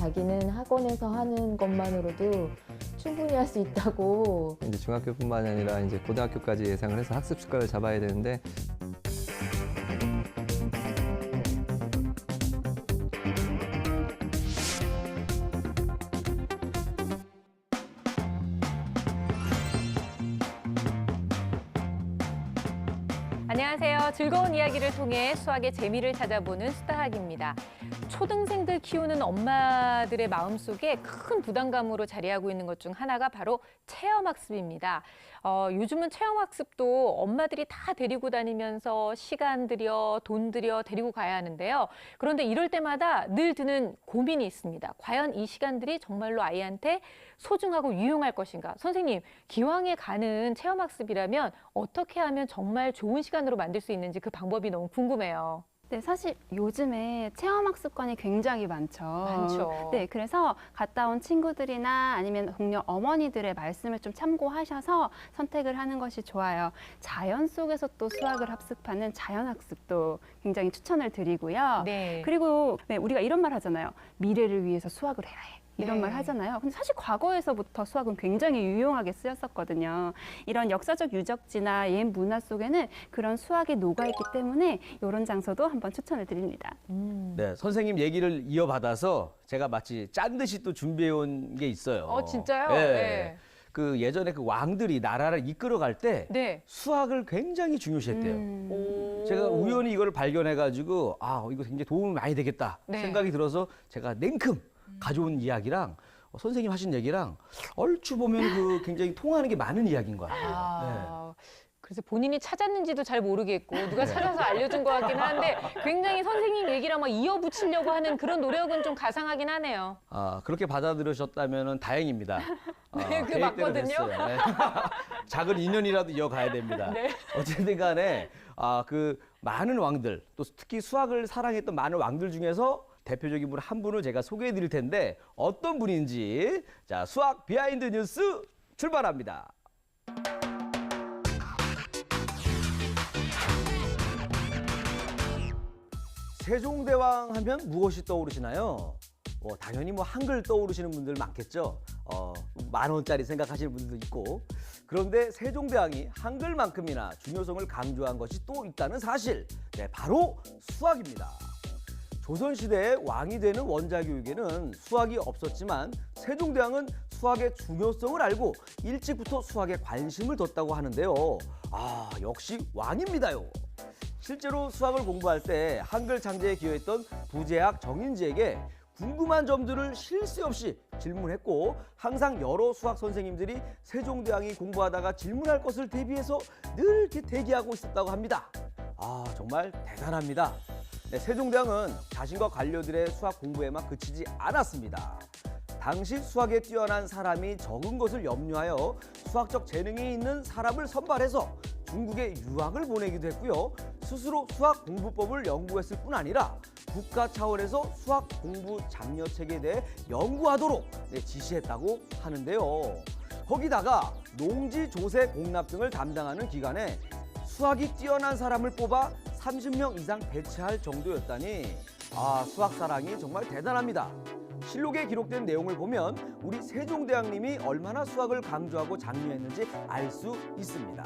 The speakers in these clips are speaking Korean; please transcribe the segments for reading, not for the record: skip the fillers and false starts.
자기는 학원에서 하는 것만으로도 충분히 할 수 있다고. 이제 중학교뿐만 아니라 이제 고등학교까지 예상을 해서 학습 습관을 잡아야 되는데 안녕하세요. 즐거운 이야기를 통해 수학의 재미를 찾아보는 수다학입니다. 초등생들 키우는 엄마들의 마음속에 큰 부담감으로 자리하고 있는 것 중 하나가 바로 체험학습입니다. 요즘은 체험학습도 엄마들이 다 데리고 다니면서 시간 들여, 돈 들여 데리고 가야 하는데요. 그런데 이럴 때마다 늘 드는 고민이 있습니다. 과연 이 시간들이 정말로 아이한테 소중하고 유용할 것인가? 선생님, 기왕에 가는 체험학습이라면 어떻게 하면 정말 좋은 시간으로 만들 수 있는지 그 방법이 너무 궁금해요. 네, 사실 요즘에 체험학습관이 굉장히 많죠. 많죠. 네, 그래서 갔다 온 친구들이나 아니면 동료 어머니들의 말씀을 좀 참고하셔서 선택을 하는 것이 좋아요. 자연 속에서 또 수학을 합습하는 자연학습도 굉장히 추천을 드리고요. 네. 그리고 우리가 이런 말 하잖아요. 미래를 위해서 수학을 해야 해. 이런 네. 말 하잖아요. 근데 사실 과거에서부터 수학은 굉장히 유용하게 쓰였었거든요. 이런 역사적 유적지나 옛 문화 속에는 그런 수학이 녹아있기 때문에 이런 장소도 한번 추천을 드립니다. 네, 선생님 얘기를 이어받아서 제가 마치 짠 듯이 또 준비해 온 게 있어요. 진짜요? 네. 네. 그 예전에 그 왕들이 나라를 이끌어갈 때 네. 수학을 굉장히 중요시했대요. 오. 제가 우연히 이걸 발견해가지고 이거 굉장히 도움이 많이 되겠다 네. 생각이 들어서 제가 냉큼 가져온 이야기랑 선생님 하신 얘기랑 얼추 보면 그 굉장히 통하는 게 많은 이야기인 것 같아요. 그래서 본인이 찾았는지도 잘 모르겠고 누가 찾아서 알려준 것 같긴 한데 굉장히 선생님 얘기랑 막 이어붙이려고 하는 그런 노력은 좀 가상하긴 하네요. 그렇게 받아들여셨다면 다행입니다. 네, 그 계획대로 맞거든요. 됐어요. 네. 작은 인연이라도 이어가야 됩니다. 네. 어쨌든 간에 그 많은 왕들, 또 특히 수학을 사랑했던 많은 왕들 중에서 대표적인 분 한 분을 제가 소개해 드릴 텐데 어떤 분인지 자, 수학 비하인드 뉴스 출발합니다. 세종대왕 하면 무엇이 떠오르시나요? 당연히 한글 떠오르시는 분들 많겠죠. 10,000원짜리 생각하시는 분들도 있고. 그런데 세종대왕이 한글만큼이나 중요성을 강조한 것이 또 있다는 사실. 네, 바로 수학입니다. 조선시대에 왕이 되는 원자교육에는 수학이 없었지만 세종대왕은 수학의 중요성을 알고 일찍부터 수학에 관심을 뒀다고 하는데요. 역시 왕입니다요. 실제로 수학을 공부할 때 한글 창제에 기여했던 부재학 정인지에게 궁금한 점들을 쉴 새 없이 질문했고 항상 여러 수학 선생님들이 세종대왕이 공부하다가 질문할 것을 대비해서 늘 이렇게 대기하고 있었다고 합니다. 정말 대단합니다. 네, 세종대왕은 자신과 관료들의 수학 공부에만 그치지 않았습니다. 당시 수학에 뛰어난 사람이 적은 것을 염려하여 수학적 재능이 있는 사람을 선발해서 중국에 유학을 보내기도 했고요. 스스로 수학 공부법을 연구했을 뿐 아니라 국가 차원에서 수학 공부 장려 체계에 대해 연구하도록 지시했다고 하는데요. 거기다가 농지, 조세, 공납 등을 담당하는 기관에 수학이 뛰어난 사람을 뽑아 30명 이상 배치할 정도였다니 수학 사랑이 정말 대단합니다. 실록에 기록된 내용을 보면 우리 세종대왕님이 얼마나 수학을 강조하고 장려했는지 알 수 있습니다.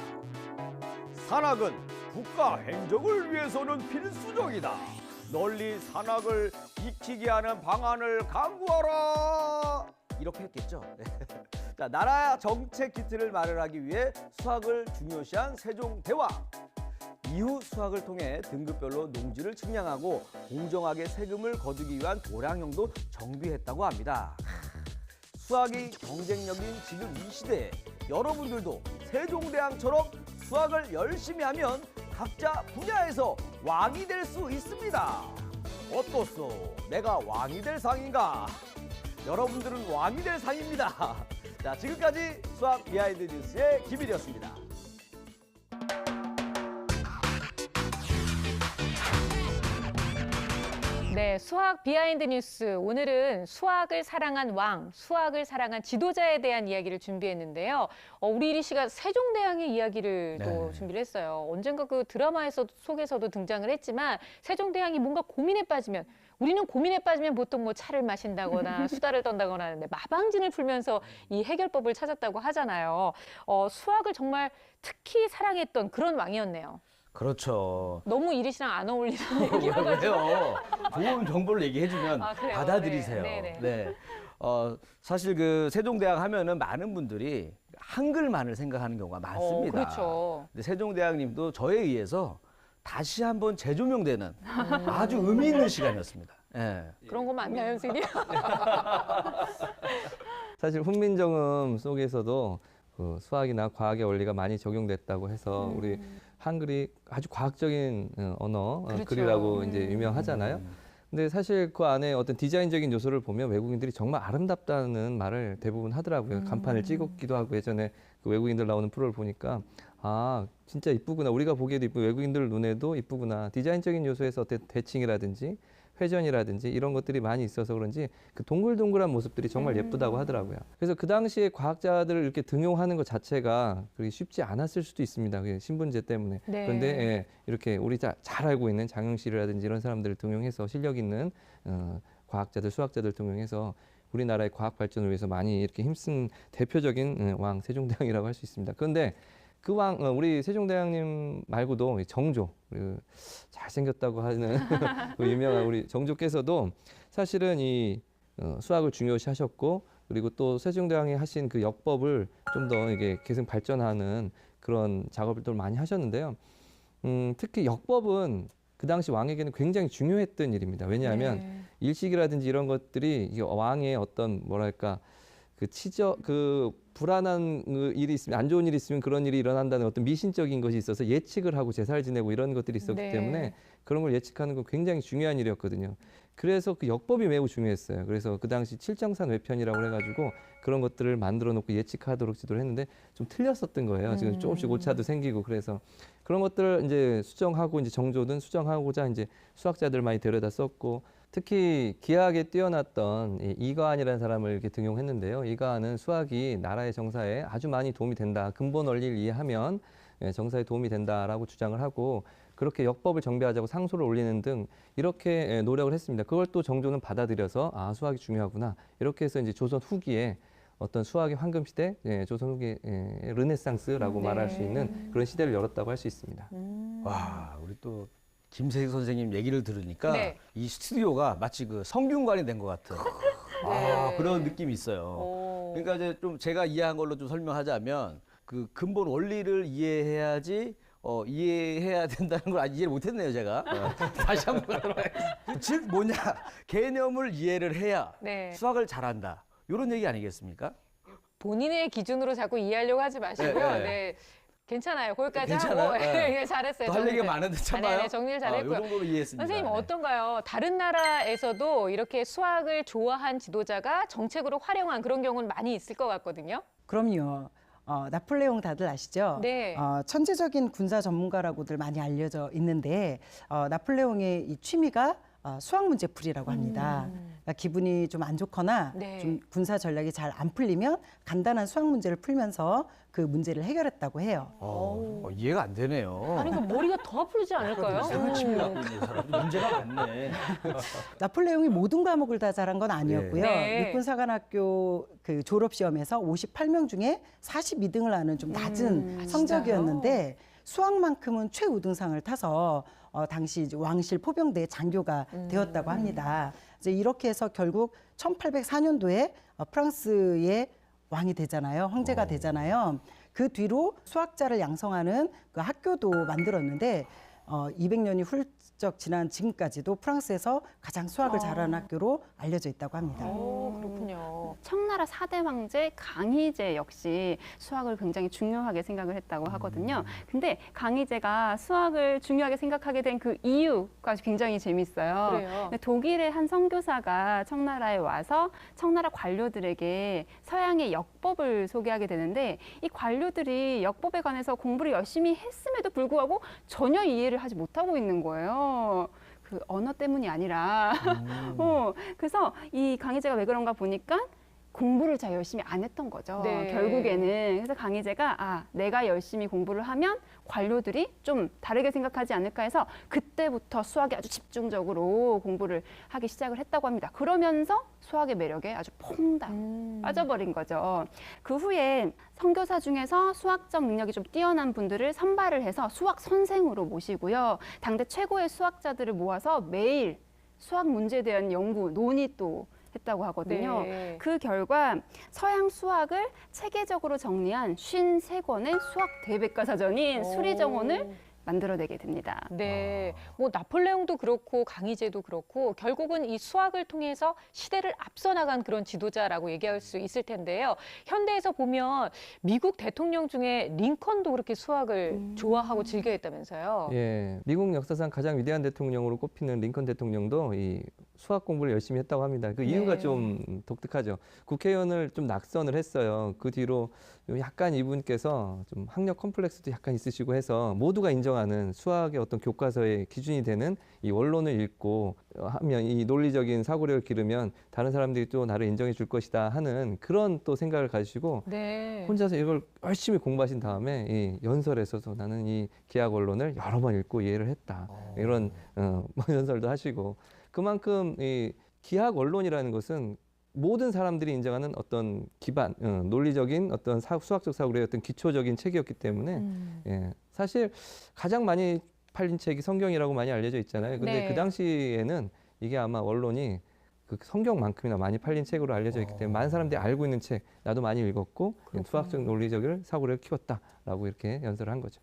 산학은 국가 행정을 위해서는 필수적이다. 널리 산학을 익히게 하는 방안을 강구하라. 이렇게 했겠죠. 자, 나라 정책 기틀을 마련하기 위해 수학을 중요시한 세종대왕. 이후 수학을 통해 등급별로 농지를 측량하고 공정하게 세금을 거두기 위한 도량형도 정비했다고 합니다. 수학이 경쟁력인 지금 이 시대에 여러분들도 세종대왕처럼 수학을 열심히 하면 각자 분야에서 왕이 될 수 있습니다. 어떻소? 내가 왕이 될 상인가? 여러분들은 왕이 될 상입니다. 자, 지금까지 수학 비하인드 뉴스의 김일이었습니다. 네, 네, 수학 비하인드 뉴스. 오늘은 수학을 사랑한 왕, 수학을 사랑한 지도자에 대한 이야기를 준비했는데요. 우리 이리 씨가 세종대왕의 이야기를 또 네. 준비를 했어요. 언젠가 그 드라마에서 속에서도 등장을 했지만 세종대왕이 뭔가 고민에 빠지면 우리는 고민에 빠지면 보통 뭐 차를 마신다거나 수다를 떤다거나 하는데 마방진을 풀면서 이 해결법을 찾았다고 하잖아요. 수학을 정말 특히 사랑했던 그런 왕이었네요. 그렇죠. 너무 이리 씨랑 안 어울리는 얘기여가지고. 왜요? 좋은 정보를 얘기해주면 아, 그래요? 받아들이세요. 네, 네, 네. 사실 그 세종대왕 하면은 많은 분들이 한글만을 생각하는 경우가 많습니다. 그렇죠. 근데 세종대왕님도 저에 의해서 다시 한번 재조명되는 아주 의미 있는 시간이었습니다. 예. 그런 거 맞나요, 선생님? 사실 훈민정음 속에서도 그 수학이나 과학의 원리가 많이 적용됐다고 해서 우리 한글이 아주 과학적인 언어, 그렇죠. 글이라고 이제 유명하잖아요. 근데 사실 그 안에 어떤 디자인적인 요소를 보면 외국인들이 정말 아름답다는 말을 대부분 하더라고요. 간판을 찍었기도 하고 예전에 그 외국인들 나오는 프로를 보니까 아 진짜 이쁘구나. 우리가 보기에도 이쁘고 외국인들 눈에도 이쁘구나. 디자인적인 요소에서 어떤 대칭이라든지 회전이라든지 이런 것들이 많이 있어서 그런지 그 동글동글한 모습들이 정말 예쁘다고 하더라고요. 그래서 그 당시에 과학자들을 이렇게 등용하는 것 자체가 그렇게 쉽지 않았을 수도 있습니다. 그 신분제 때문에. 네. 그런데 예, 이렇게 우리 잘 알고 있는 장영실이라든지 이런 사람들을 등용해서 실력 있는 과학자들, 수학자들 등용해서 우리나라의 과학 발전을 위해서 많이 이렇게 힘쓴 대표적인 왕 세종대왕이라고 할 수 있습니다. 그런데 그 왕, 우리 세종대왕님 말고도 정조, 그 잘생겼다고 하는 그 유명한 우리 정조께서도 사실은 이 수학을 중요시 하셨고 그리고 또 세종대왕이 하신 그 역법을 좀 더 이게 계속 발전하는 그런 작업들을 많이 하셨는데요. 특히 역법은 그 당시 왕에게는 굉장히 중요했던 일입니다. 왜냐하면 네. 일식이라든지 이런 것들이 이 왕의 어떤 뭐랄까 그 불안한 일이 있으면 안 좋은 일이 있으면 그런 일이 일어난다는 어떤 미신적인 것이 있어서 예측을 하고 제사를 지내고 이런 것들이 있었기 네. 때문에 그런 걸 예측하는 건 굉장히 중요한 일이었거든요. 그래서 그 역법이 매우 중요했어요. 그래서 그 당시 칠정산 외편이라고 해가지고 그런 것들을 만들어 놓고 예측하도록 지도를 했는데 좀 틀렸었던 거예요. 지금 조금씩 오차도 생기고 그래서 그런 것들을 이제 수정하고 이제 정조는 수정하고자 이제 수학자들 많이 데려다 썼고 특히 기하학에 뛰어났던 이가한이라는 사람을 이렇게 등용했는데요. 이가한은 수학이 나라의 정사에 아주 많이 도움이 된다. 근본 원리를 이해하면 정사에 도움이 된다라고 주장을 하고 그렇게 역법을 정비하자고 상소를 올리는 등 이렇게 노력을 했습니다. 그걸 또 정조는 받아들여서 아 수학이 중요하구나 이렇게 해서 이제 조선 후기에 어떤 수학의 황금 시대, 조선 후기 르네상스라고 네. 말할 수 있는 그런 시대를 열었다고 할 수 있습니다. 와, 우리 또 김세희 선생님 얘기를 들으니까 네. 이 스튜디오가 마치 그 성균관이 된 것 같은 네. 그런 느낌이 있어요. 오. 그러니까 이제 좀 제가 이해한 걸로 좀 설명하자면 그 근본 원리를 이해해야지 이해해야 된다는 걸 아직 이해를 못했네요 제가. 다시 한번 가도록 하겠습니다. 즉 뭐냐 개념을 이해를 해야 네. 수학을 잘한다. 이런 얘기 아니겠습니까? 본인의 기준으로 자꾸 이해하려고 하지 마시고요. 네, 네. 네. 괜찮아요. 거기까지 괜찮아요? 하고. 네. 예, 잘했어요. 또 할 얘기가 정리를. 많은데 참아요. 네, 정리를 이 잘했고요. 정도로 이해했습니다. 선생님 네. 어떤가요? 다른 나라에서도 이렇게 수학을 좋아한 지도자가 정책으로 활용한 그런 경우는 많이 있을 것 같거든요. 그럼요. 나폴레옹 다들 아시죠? 네. 천재적인 군사 전문가라고들 많이 알려져 있는데 나폴레옹의 이 취미가 수학 문제풀이라고 합니다. 그러니까 기분이 좀 안 좋거나 네. 좀 군사 전략이 잘 안 풀리면 간단한 수학 문제를 풀면서 그 문제를 해결했다고 해요. 이해가 안 되네요. 아니 그 머리가 더 아프지 않을까요? 이상한 취미 갖고 있는 사람 문제가 많네. 나폴레옹이 모든 과목을 다 잘한 건 아니었고요. 네. 육군사관학교 그 졸업 시험에서 58명 중에 42등을 하는 좀 낮은 성적이었는데 수학만큼은 최우등상을 타서 당시 이제 왕실 포병대 장교가 되었다고 합니다. 이제 이렇게 해서 결국 1804년도에 프랑스의 왕이 되잖아요. 황제가 되잖아요. 그 뒤로 수학자를 양성하는 그 학교도 만들었는데 200년이 훌쩍 지난 지금까지도 프랑스에서 가장 수학을 잘하는 학교로 알려져 있다고 합니다. 오, 그렇군요. 청나라 4대 황제 강희제 역시 수학을 굉장히 중요하게 생각을 했다고 하거든요. 근데 강희제가 수학을 중요하게 생각하게 된 그 이유가 굉장히 재밌어요. 그래요. 근데 독일의 한 선교사가 청나라에 와서 청나라 관료들에게 서양의 역법을 소개하게 되는데 이 관료들이 역법에 관해서 공부를 열심히 했음에도 불구하고 전혀 이해를 하지 못하고 있는 거예요. 그 언어 때문이 아니라 음. 그래서 이 강희제가 왜 그런가 보니까 공부를 잘 열심히 안 했던 거죠. 네. 결국에는. 그래서 강희제가 내가 열심히 공부를 하면 관료들이 좀 다르게 생각하지 않을까 해서 그때부터 수학에 아주 집중적으로 공부를 하기 시작을 했다고 합니다. 그러면서 수학의 매력에 아주 퐁당 빠져버린 거죠. 그 후에 선교사 중에서 수학적 능력이 좀 뛰어난 분들을 선발을 해서 수학 선생으로 모시고요. 당대 최고의 수학자들을 모아서 매일 수학 문제에 대한 연구, 논의 또 했다고 하거든요. 네. 그 결과 서양 수학을 체계적으로 정리한 53권의 수학 대백과사전인 수리정원을 만들어내게 됩니다. 네, 뭐 나폴레옹도 그렇고 강희제도 그렇고 결국은 이 수학을 통해서 시대를 앞서 나간 그런 지도자라고 얘기할 수 있을 텐데요. 현대에서 보면 미국 대통령 중에 링컨도 그렇게 수학을 좋아하고 즐겨했다면서요. 예, 미국 역사상 가장 위대한 대통령으로 꼽히는 링컨 대통령도 이 수학 공부를 열심히 했다고 합니다. 그 이유가 네. 좀 독특하죠. 국회의원을 좀 낙선을 했어요. 그 뒤로 약간 이분께서 좀 학력 컴플렉스도 약간 있으시고 해서 모두가 인정하는 수학의 어떤 교과서의 기준이 되는 이 원론을 읽고 하면 이 논리적인 사고력을 기르면 다른 사람들이 또 나를 인정해 줄 것이다 하는 그런 또 생각을 가지시고 네. 혼자서 이걸 열심히 공부하신 다음에 이 연설에서도 나는 이 기하 원론을 여러 번 읽고 이해를 했다. 이런 연설도 하시고 그만큼 이 기하 원론이라는 것은 모든 사람들이 인정하는 어떤 기반, 논리적인 어떤 수학적 사고의 어떤 기초적인 책이었기 때문에 예, 사실 가장 많이 팔린 책이 성경이라고 많이 알려져 있잖아요. 근데 네. 그 당시에는 이게 아마 원론이 그 성경만큼이나 많이 팔린 책으로 알려져 있기 때문에 많은 사람들이 알고 있는 책, 나도 많이 읽었고 수학적 논리적인 사고를 키웠다라고 이렇게 연설을 한 거죠.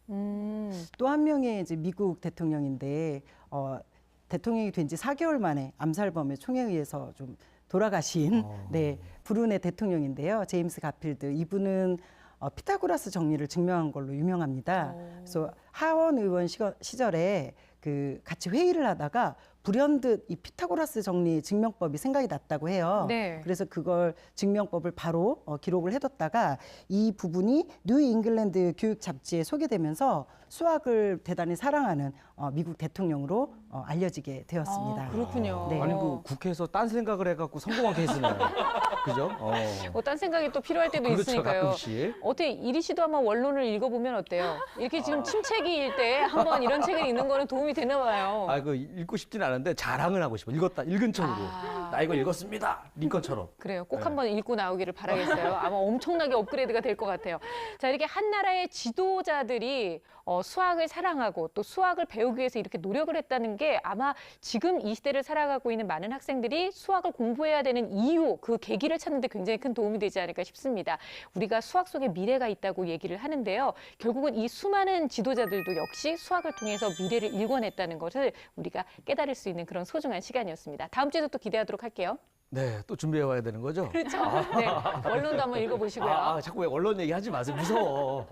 또 한 명의 이제 미국 대통령인데 대통령이 된 지 4개월 만에 암살범의 총에 의해서 좀 돌아가신 네, 불운의 대통령인데요. 제임스 가필드. 이분은 피타고라스 정리를 증명한 걸로 유명합니다. 그래서 하원 의원 시절에 그 같이 회의를 하다가 불현듯 이 피타고라스 정리 증명법이 생각이 났다고 해요. 네. 그래서 그걸 증명법을 바로 기록을 해뒀다가 이 부분이 뉴 잉글랜드 교육 잡지에 소개되면서 수학을 대단히 사랑하는 미국 대통령으로 알려지게 되었습니다. 아, 그렇군요. 네. 아니 그 국회에서 딴 생각을 해갖고 성공한 케이스네요. 그죠? 딴 생각이 또 필요할 때도 그렇죠, 있으니까요. 가끔씩. 어떻게 이리 씨도 한번 원론을 읽어보면 어때요? 이렇게 지금 침체기일 때 한번 이런 책을 읽는 거는 도움이 되나 봐요. 그 읽고 싶지는 않은데 자랑을 하고 싶어. 읽은 척으로. 아. 나 이거 읽었습니다. 링컨처럼. 그래요. 꼭 네. 한번 읽고 나오기를 바라겠어요. 아마 엄청나게 업그레이드가 될 것 같아요. 자, 이렇게 한 나라의 지도자들이 수학을 사랑하고 또 수학을 배우기 위해서 이렇게 노력을 했다는 게 아마 지금 이 시대를 살아가고 있는 많은 학생들이 수학을 공부해야 되는 이유, 그 계기를 찾는 데 굉장히 큰 도움이 되지 않을까 싶습니다. 우리가 수학 속에 미래가 있다고 얘기를 하는데요. 결국은 이 수많은 지도자들도 역시 수학을 통해서 미래를 일궈냈다는 것을 우리가 깨달을 수 있는 그런 소중한 시간이었습니다. 다음 주에도 또 기대하도록 할게요. 네, 또 준비해 와야 되는 거죠? 그렇죠. 네, 원론도 한번 읽어보시고요. 자꾸 왜 언론 얘기하지 마세요. 무서워.